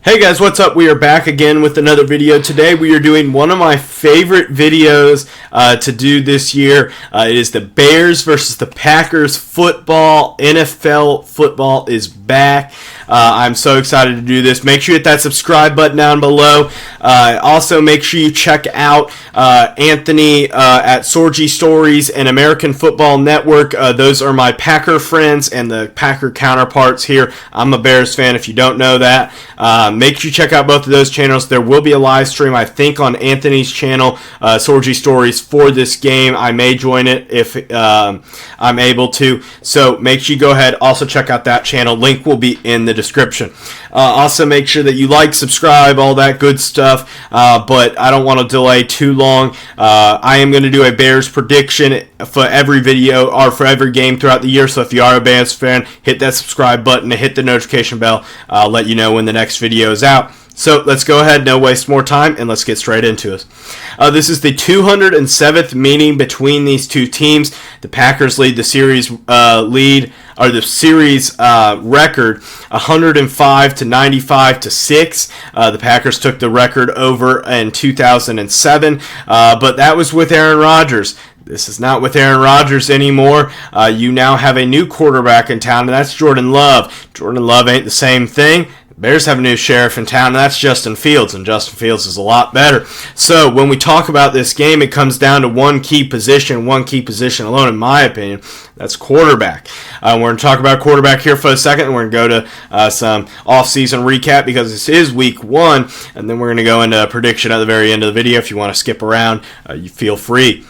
Hey guys, what's up? We are back again with another video. Today we are doing one of my favorite videos to do this year. It is the Bears versus the Packers football. NFL football is back. I'm so excited to do this. Make sure you hit that subscribe button down below. Also, make sure you check out Anthony at Sorgy Stories and American Football Network. Those are my Packer friends and the Packer counterparts here. I'm a Bears fan if you don't know that. Make sure you check out both of those channels. There will be a live stream, I think, on Anthony's channel, Sorgy Stories, for this game. I may join it if I'm able to. So make sure you go ahead. Also check out that channel. Link will be in the description. Also make sure that you like, subscribe, all that good stuff. But I don't want to delay too long. I am going to do a Bears prediction for every video or for every game throughout the year. So if you are a Bears fan, hit that subscribe button and hit the notification bell. I'll let you know when the next video is out. So let's go ahead, no waste more time, and let's get straight into it. This is the 207th meeting between these two teams. The Packers lead the series record 105 to 95 to 6. The Packers took the record over in 2007, but that was with Aaron Rodgers. This is not with Aaron Rodgers anymore. You now have a new quarterback in town, and that's Jordan Love. Jordan Love ain't the same thing. Bears have a new sheriff in town, and that's Justin Fields, and Justin Fields is a lot better. So when we talk about this game, it comes down to one key position alone, in my opinion. That's quarterback. We're going to talk about quarterback here for a second, and we're going to go to some off-season recap because this is week one, and then we're going to go into a prediction at the very end of the video. If you want to skip around, you feel free.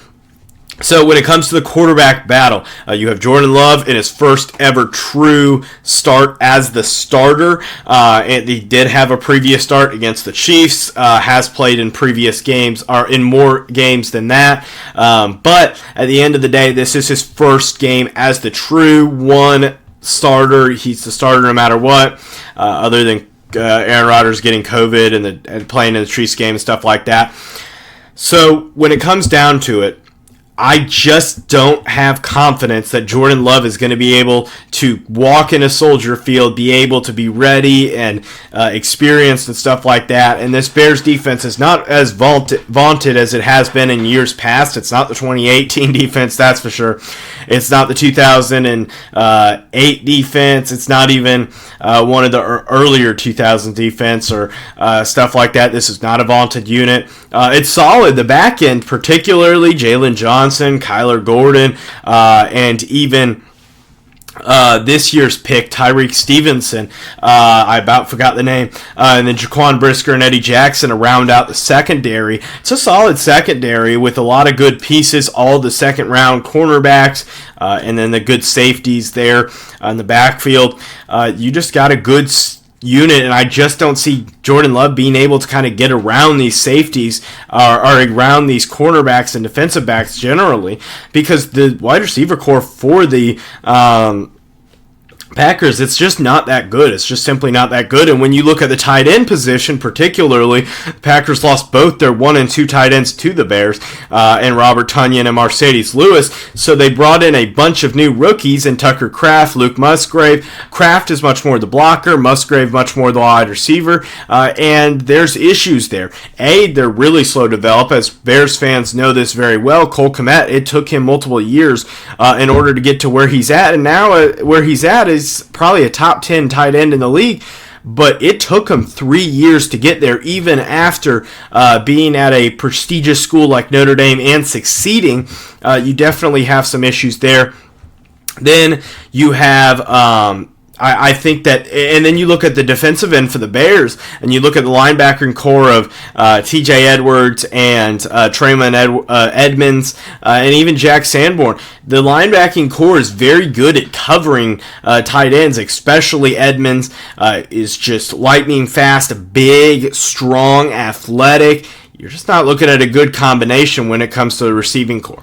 So when it comes to the quarterback battle, you have Jordan Love in his first ever true start as the starter. And he did have a previous start against the Chiefs, has played in previous games, or in more games than that. But at the end of the day, this is his first game as the true one starter. He's the starter no matter what, other than Aaron Rodgers getting COVID and playing in the Chiefs game and stuff like that. So when it comes down to it, I just don't have confidence that Jordan Love is going to be able to walk in a Soldier Field, be able to be ready and experienced and stuff like that. And this Bears defense is not as vaunted as it has been in years past. It's not the 2018 defense, that's for sure. It's not the 2008 defense. It's not even one of the earlier 2000 defense or stuff like that. This is not a vaunted unit. It's solid. The back end, particularly Jalen Johnson, Kyler Gordon, and even this year's pick, Tyreek Stevenson, I about forgot the name, and then Jaquan Brisker and Eddie Jackson to round out the secondary. It's a solid secondary with a lot of good pieces, all the second-round cornerbacks, and then the good safeties there in the backfield. You just got a good unit, and I just don't see Jordan Love being able to kind of get around these safeties or around these cornerbacks and defensive backs generally, because the wide receiver core for the Packers, it's just not that good. It's just simply not that good. And when you look at the tight end position, particularly, the Packers lost both their 1 and 2 tight ends to the Bears, and Robert Tonyan and Mercedes Lewis. So they brought in a bunch of new rookies in Tucker Kraft, Luke Musgrave. Kraft is much more the blocker, Musgrave much more the wide receiver, and there's issues there. They're really slow to develop, as Bears fans know this very well. Cole Kmet, it took him multiple years in order to get to where he's at, and now where he's at is probably a top 10 tight end in the league, but it took him 3 years to get there, even after being at a prestigious school like Notre Dame and succeeding. You definitely have some issues there. Then you have I think that, and then you look at the defensive end for the Bears, and you look at the linebacker core of T.J. Edwards and Trayvon Edmonds, and even Jack Sanborn. The linebacking core is very good at covering tight ends, especially Edmonds. Is just lightning fast, big, strong, athletic. You're just not looking at a good combination when it comes to the receiving core.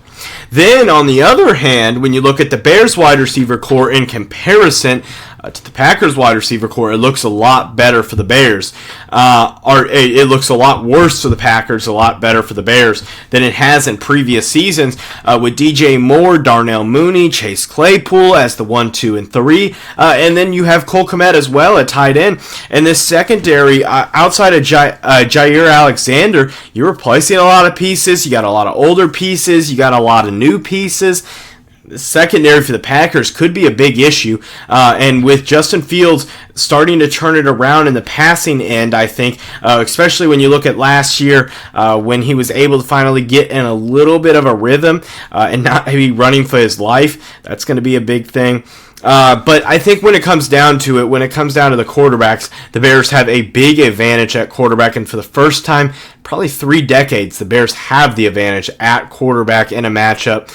Then, on the other hand, when you look at the Bears wide receiver core in comparison, to the Packers wide receiver core, it looks a lot better for the Bears. Or it looks a lot worse for the Packers, a lot better for the Bears than it has in previous seasons, with DJ Moore, Darnell Mooney, Chase Claypool as the 1, 2, and 3, and then you have Cole Kmet as well at tight end. And this secondary, outside of Jair Alexander, you're replacing a lot of pieces. You got a lot of older pieces. You got a lot of new pieces. The secondary for the Packers could be a big issue, and with Justin Fields starting to turn it around in the passing end, I think, especially when you look at last year when he was able to finally get in a little bit of a rhythm and not be running for his life, that's going to be a big thing. But I think when it comes down to it, when it comes down to the quarterbacks, the Bears have a big advantage at quarterback, and for the first time, probably 3 decades, the Bears have the advantage at quarterback in a matchup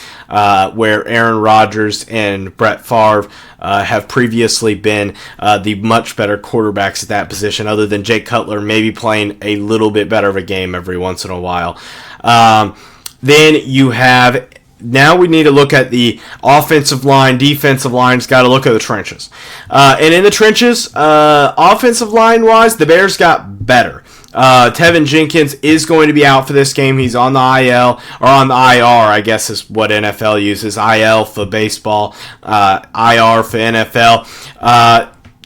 where Aaron Rodgers and Brett Favre have previously been the much better quarterbacks at that position, other than Jake Cutler maybe playing a little bit better of a game every once in a while. Then you have... Now we need to look at the offensive line, defensive line's got to look at the trenches. And in the trenches, offensive line-wise, the Bears got better. Tevin Jenkins is going to be out for this game. He's on the IL, or on the IR, I guess is what NFL uses. IL for baseball, IR for NFL.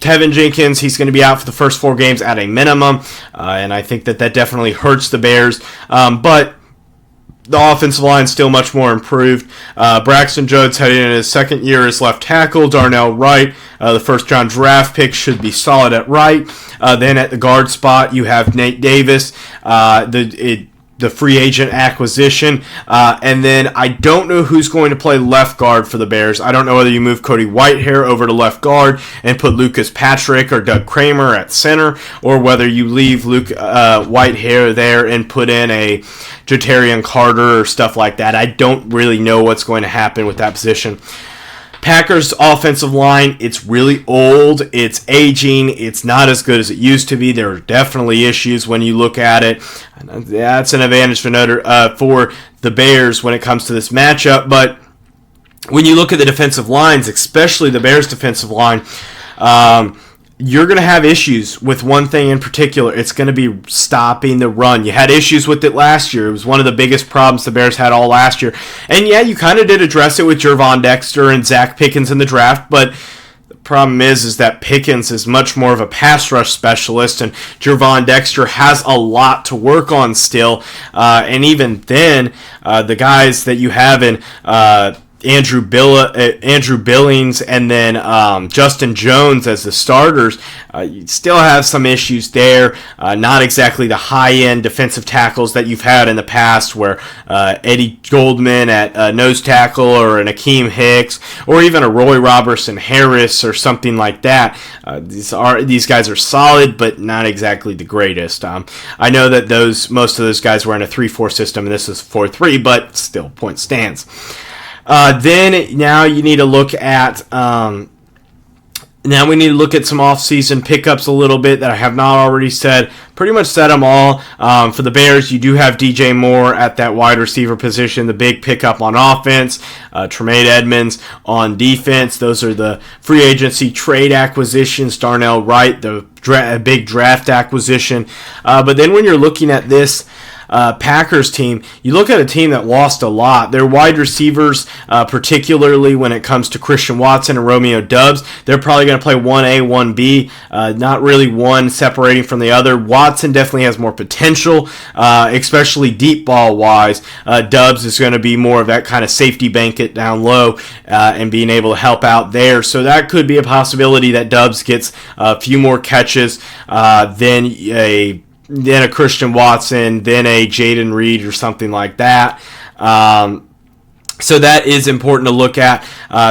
Tevin Jenkins, he's going to be out for the first 4 games at a minimum, and I think that definitely hurts the Bears. But the offensive line is still much more improved. Braxton Jones heading in his second year as left tackle. Darnell Wright, the first-round draft pick, should be solid at right. Then at the guard spot, you have Nate Davis, the free agent acquisition. And then I don't know who's going to play left guard for the Bears. I don't know whether you move Cody Whitehair over to left guard and put Lucas Patrick or Doug Kramer at center, or whether you leave Whitehair there and put in a Jatarian Carter or stuff like that. I don't really know what's going to happen with that position. Packers offensive line, it's really old, it's aging, it's not as good as it used to be. There are definitely issues when you look at it. That's an advantage for the Bears when it comes to this matchup. But when you look at the defensive lines, especially the Bears defensive line, you're going to have issues with one thing in particular. It's going to be stopping the run. You had issues with it last year. It was one of the biggest problems the Bears had all last year. And yeah, you kind of did address it with Gervon Dexter and Zach Pickens in the draft, but the problem is that Pickens is much more of a pass rush specialist, and Gervon Dexter has a lot to work on still. And even then, the guys that you have in Andrew Billings and then Justin Jones as the starters, you still have some issues there. Not exactly the high-end defensive tackles that you've had in the past, where Eddie Goldman at nose tackle, or an Akeem Hicks, or even a Roy Robertson Harris or something like that. These guys are solid, but not exactly the greatest. I know that most of those guys were in a 3-4 system, and this is 4-3, but still, point stands. Then now you need to look at Now we need to look at some off-season pickups a little bit that I have not already said. Pretty much said them all. For the Bears, you do have DJ Moore at that wide receiver position, the big pickup on offense. Tremaine Edmonds on defense. Those are the free agency trade acquisitions. Darnell Wright, the big draft acquisition. But then when you're looking at this Packers team, you look at a team that lost a lot. Their wide receivers, particularly when it comes to Christian Watson and Romeo Doubs, they're probably going to play 1A, 1B, not really one separating from the other. Watson definitely has more potential, especially deep ball wise. Doubs is going to be more of that kind of safety blanket down low and being able to help out there. So that could be a possibility that Doubs gets a few more catches than a Christian Watson, then a Jaden Reed or something like that. So that is important to look at.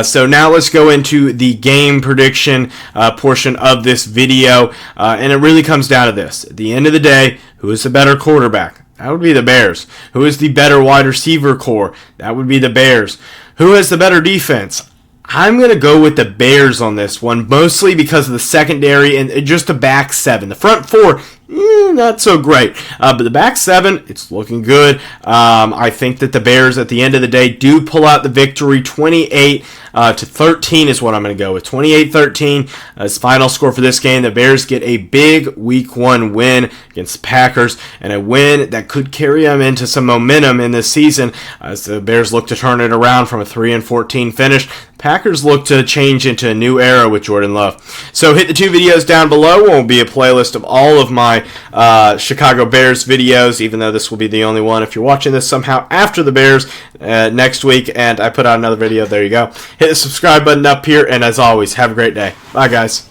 So now let's go into the game prediction portion of this video. And it really comes down to this. At the end of the day, who is the better quarterback? That would be the Bears. Who is the better wide receiver core? That would be the Bears. Who has the better defense? I'm going to go with the Bears on this one, mostly because of the secondary and just the back seven. The front four not so great. But the back seven, it's looking good. I think that the Bears, at the end of the day, do pull out the victory. 28-13 is what I'm going to go with. 28-13 as final score for this game. The Bears get a big Week 1 win against the Packers, and a win that could carry them into some momentum in this season as the Bears look to turn it around from a 3-14 finish. Packers look to change into a new era with Jordan Love. So hit the 2 videos down below. Will be a playlist of all of my Chicago Bears videos, even though this will be the only one. If you're watching this somehow after the Bears next week and I put out another video, there you go. Hit the subscribe button up here, and as always, have a great day. Bye, guys.